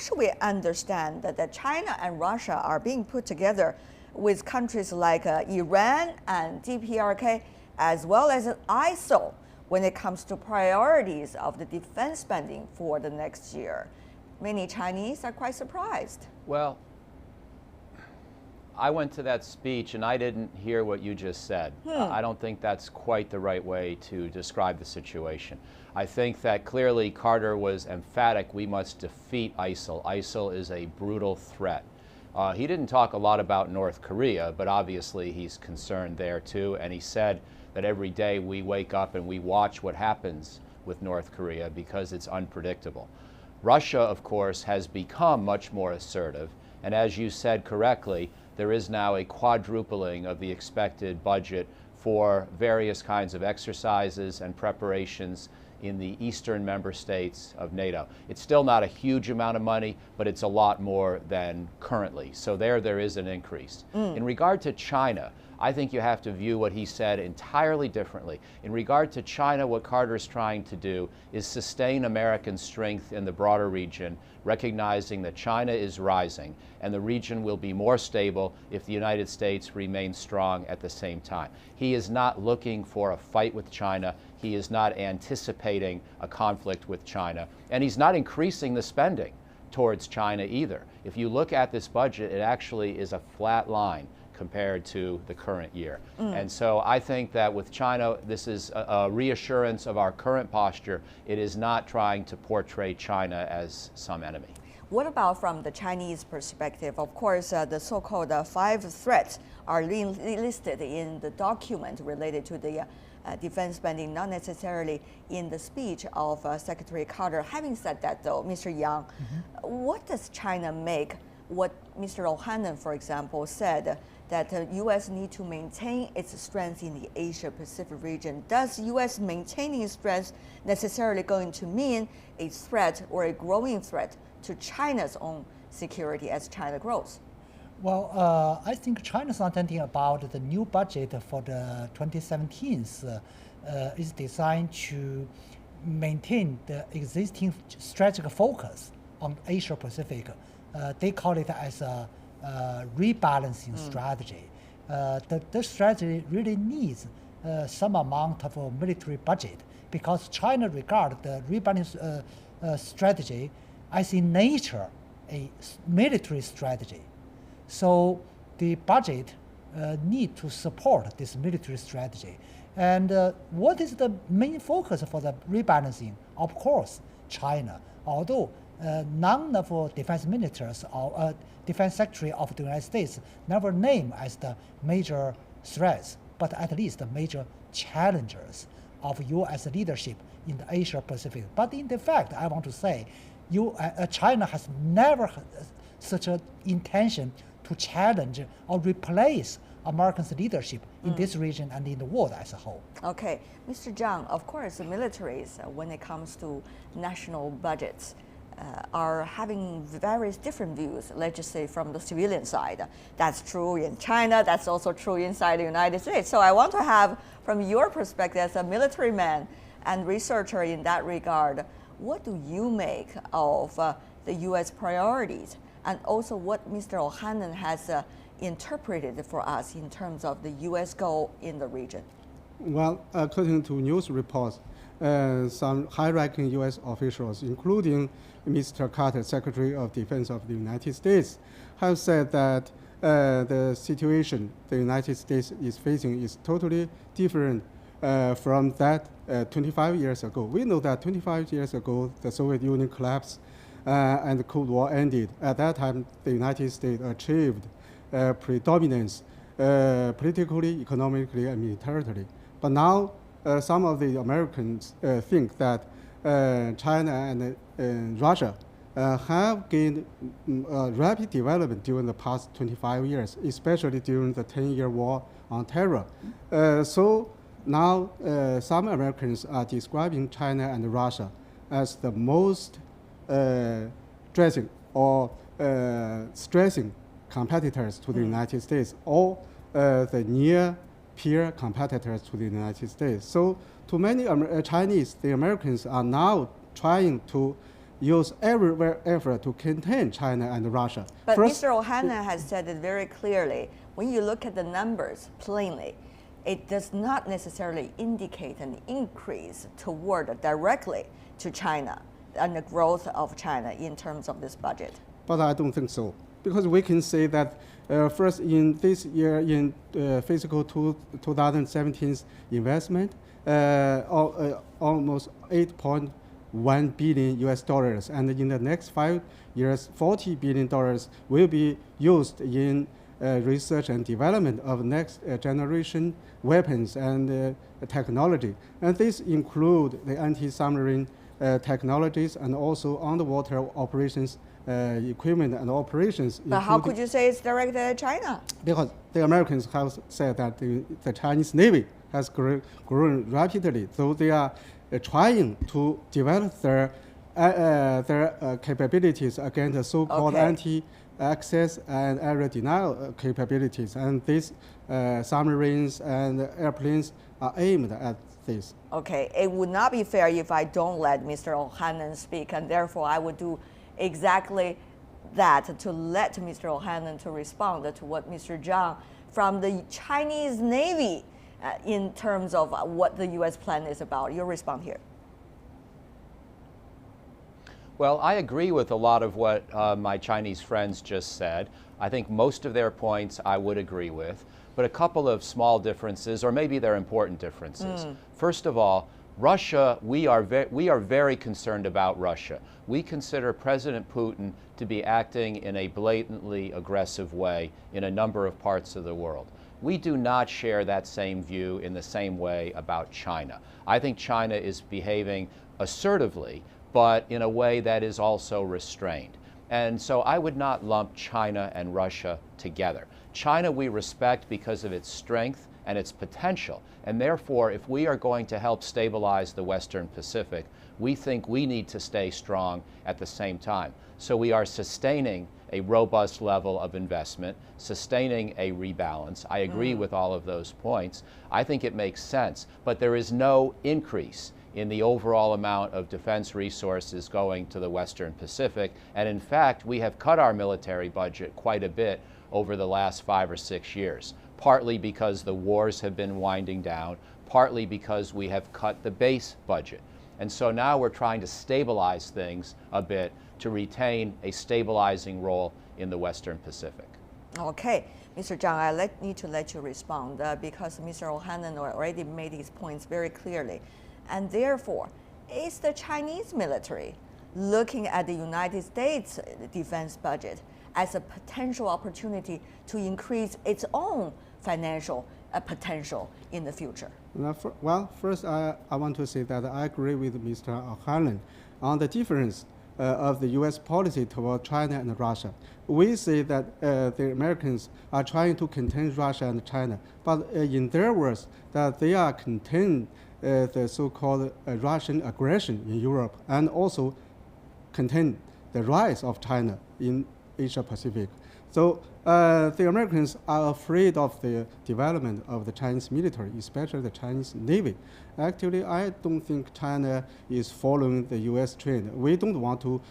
should we understand that China and Russia are being put together with countries like Iran and DPRK, as well as ISIL, when it comes to priorities of the defense spending for the next year? Many Chinese are quite surprised. Well, I went to that speech and I didn't hear what you just said. I don't think that's quite the right way to describe the situation. I think that clearly Carter was emphatic, we must defeat ISIL. ISIL is a brutal threat. He didn't talk a lot about North Korea, but obviously he's concerned there too, and he said that every day we wake up and we watch what happens with North Korea because it's unpredictable. Russia, of course, has become much more assertive, and as you said correctly, there is now a quadrupling of the expected budget for various kinds of exercises and preparations in the eastern member states of NATO. It's still not a huge amount of money, but it's a lot more than currently. So there is an increase. In regard to China, I think you have to view what he said entirely differently. In regard to China, what Carter's trying to do is sustain American strength in the broader region, recognizing that China is rising and the region will be more stable if the United States remains strong at the same time. He is not looking for a fight with China. He is not anticipating a conflict with China. And he's not increasing the spending towards China either. If you look at this budget, it actually is a flat line compared to the current year. And so I think that with China, this is a reassurance of our current posture. It is not trying to portray China as some enemy. What about from the Chinese perspective? Of course, the so-called 5 threats are listed in the document related to the defense spending, not necessarily in the speech of Secretary Carter. Having said that, though, Mr. Yang, what does China make what Mr. O'Hanlon, for example, said that the U.S. need to maintain its strength in the Asia-Pacific region? Does U.S. maintaining its strength necessarily going to mean a threat or a growing threat to China's own security as China grows? Well, I think China's understanding about the new budget for the 2017 is designed to maintain the existing strategic focus on Asia-Pacific. They call it as a rebalancing strategy. The strategy really needs some amount of military budget because China regards the rebalancing strategy as in nature a military strategy. So the budget need to support this military strategy. And what is the main focus for the rebalancing? Of course, China. Although none of defense ministers or defense secretary of the United States never named as the major threats, but at least the major challengers of U.S. leadership in the Asia-Pacific. But in the fact, I want to say, China has never had such an intention to challenge or replace America's leadership in this region and in the world as a whole. Okay, Mr. Zhang, of course, the militaries, when it comes to national budgets, are having various different views, let's just say from the civilian side. That's true in China, that's also true inside the United States. So I want to have, from your perspective as a military man and researcher in that regard, what do you make of the U.S. priorities, and also what Mr. O'Hanlon has interpreted for us in terms of the U.S. goal in the region? Well, according to news reports, some high-ranking U.S. officials, including Mr. Carter, Secretary of Defense of the United States, have said that the situation the United States is facing is totally different from that 25 years ago. We know that 25 years ago, the Soviet Union collapsed and the Cold War ended. At that time, the United States achieved predominance politically, economically, and militarily. But now, some of the Americans think that China and Russia have gained rapid development during the past 25 years, especially during the 10-year war on terror. So now some Americans are describing China and Russia as the most stressing competitors to the United States, or the near peer competitors to the United States. So to many Chinese, the Americans are now trying to use every effort to contain China and Russia. But First, Mr. O'Hanlon has said it very clearly. When you look at the numbers plainly, it does not necessarily indicate an increase toward directly to China and the growth of China in terms of this budget. But I don't think so, because we can say that first in this year, in fiscal 2017's investment, almost 8.1 billion US dollars, and in the next 5 years, $40 billion will be used in research and development of next generation weapons and technology. And this include the anti-submarine technologies and also underwater operations equipment and operations. But how could you say it's directed at China? Because the Americans have said that the Chinese Navy has grown rapidly, so they are trying to develop their capabilities against the so-called anti-access and area denial capabilities. And these submarines and airplanes are aimed at this. Okay, it would not be fair if I don't let Mr. O'Hanlon speak, and therefore I would do exactly that, to let Mr. O'Hanlon to respond to what Mr. Zhang from the Chinese Navy in terms of what the U.S. plan is about. Your response here. Well, I agree with a lot of what my Chinese friends just said. I think most of their points I would agree with, but a couple of small differences, or maybe they're important differences. First of all, Russia, we are very concerned about Russia. We consider President Putin to be acting in a blatantly aggressive way in a number of parts of the world. We do not share that same view in the same way about China. I think China is behaving assertively, but in a way that is also restrained. And so I would not lump China and Russia together. China we respect because of its strength and its potential. And therefore, if we are going to help stabilize the Western Pacific, we think we need to stay strong at the same time. So we are sustaining a robust level of investment, sustaining a rebalance. I agree with all of those points. I think it makes sense, but there is no increase in the overall amount of defense resources going to the Western Pacific. And in fact, we have cut our military budget quite a bit over the last 5 or 6 years, partly because the wars have been winding down, partly because we have cut the base budget. And so now we're trying to stabilize things a bit to retain a stabilizing role in the Western Pacific. Okay, Mr. Zhang, I need to let you respond because Mr. O'Hanlon already made his points very clearly. And therefore, is the Chinese military looking at the United States defense budget as a potential opportunity to increase its own financial potential in the future? Well, first I want to say that I agree with Mr. O'Hanlon on the difference of the U.S. policy toward China and Russia. We say that the Americans are trying to contain Russia and China, but in their words, that they are containing the so-called Russian aggression in Europe and also contain the rise of China in Asia Pacific. So the Americans are afraid of the development of the Chinese military, especially the Chinese Navy. Actually, I don't think China is following the U.S. trend. We don't want to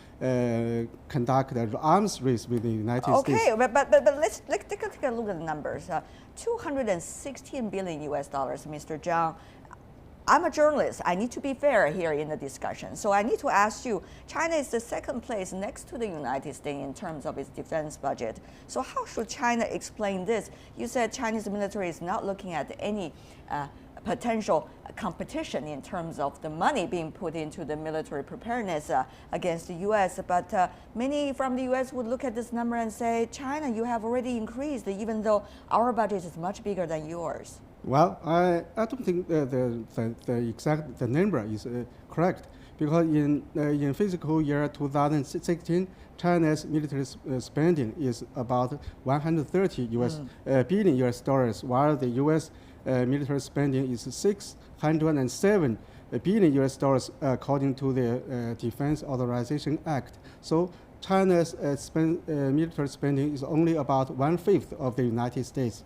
conduct an arms race with the United States. Okay, but let's take a look at the numbers. $216 billion US, Mr. Zhang. I'm a journalist. I need to be fair here in the discussion. So I need to ask you, China is the second place next to the United States in terms of its defense budget. So how should China explain this? You said Chinese military is not looking at any potential competition in terms of the money being put into the military preparedness against the U.S. But many from the U.S. would look at this number and say, China, you have already increased, even though our budget is much bigger than yours. Well, I don't think the exact number is correct, because in fiscal year 2016, China's military spending is about 130 billion US dollars, while the U.S. Military spending is 607 billion US dollars according to the Defense Authorization Act. So China's military spending is only about 1/5 of the United States.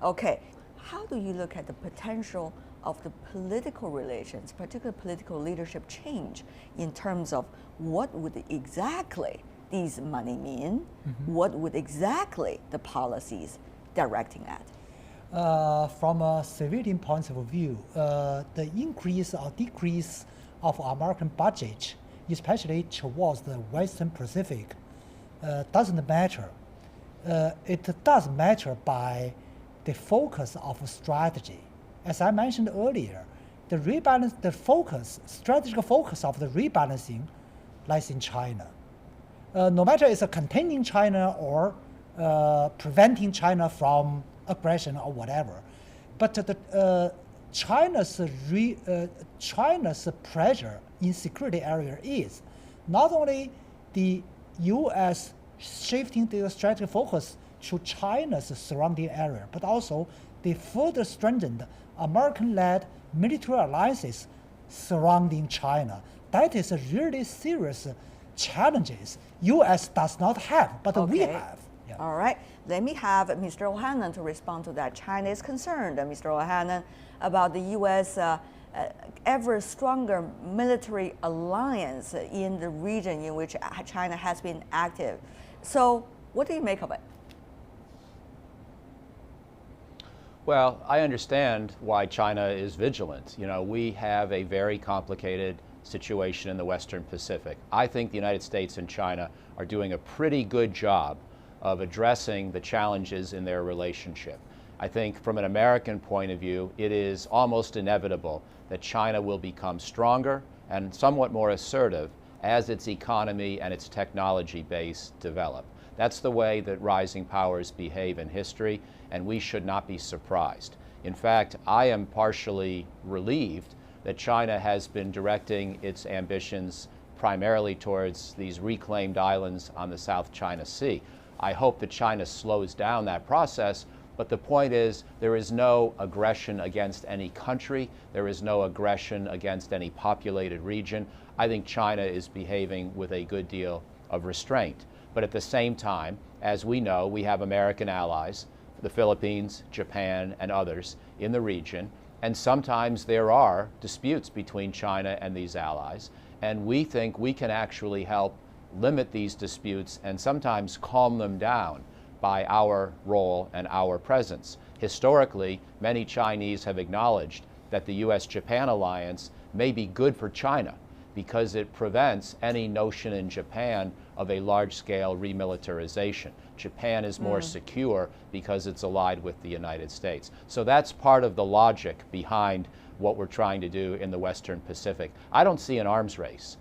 Okay. How do you look at the potential of the political relations, particularly political leadership change in terms of what would exactly these money mean, what would exactly the policies directing at? From a civilian point of view, the increase or decrease of American budget, especially towards the Western Pacific, doesn't matter. It does matter by the focus of strategy. As I mentioned earlier, the strategic focus of the rebalancing lies in China. No matter it's containing China or preventing China from aggression or whatever, but China's pressure in security area is not only the U.S. shifting their strategic focus to China's surrounding area, but also the further strengthened American-led military alliances surrounding China. That is a really serious challenges U.S. does not have, but we have. Yeah. All right. Let me have Mr. O'Hanlon to respond to that. China is concerned, Mr. O'Hanlon, about the U.S. Ever stronger military alliance in the region in which China has been active. So what do you make of it? Well, I understand why China is vigilant. You know, we have a very complicated situation in the Western Pacific. I think the United States and China are doing a pretty good job of addressing the challenges in their relationship. I think from an American point of view, it is almost inevitable that China will become stronger and somewhat more assertive as its economy and its technology base develop. That's the way that rising powers behave in history, and we should not be surprised. In fact, I am partially relieved that China has been directing its ambitions primarily towards these reclaimed islands on the South China Sea. I hope that China slows down that process, but the point is there is no aggression against any country. There is no aggression against any populated region. I think China is behaving with a good deal of restraint. But at the same time, as we know, we have American allies, the Philippines, Japan, and others in the region, and sometimes there are disputes between China and these allies, and we think we can actually help limit these disputes and sometimes calm them down by our role and our presence. Historically, many Chinese have acknowledged that the U.S.-Japan alliance may be good for China because it prevents any notion in Japan of a large-scale remilitarization. Japan is more secure because it's allied with the United States. So that's part of the logic behind what we're trying to do in the Western Pacific. I don't see an arms race.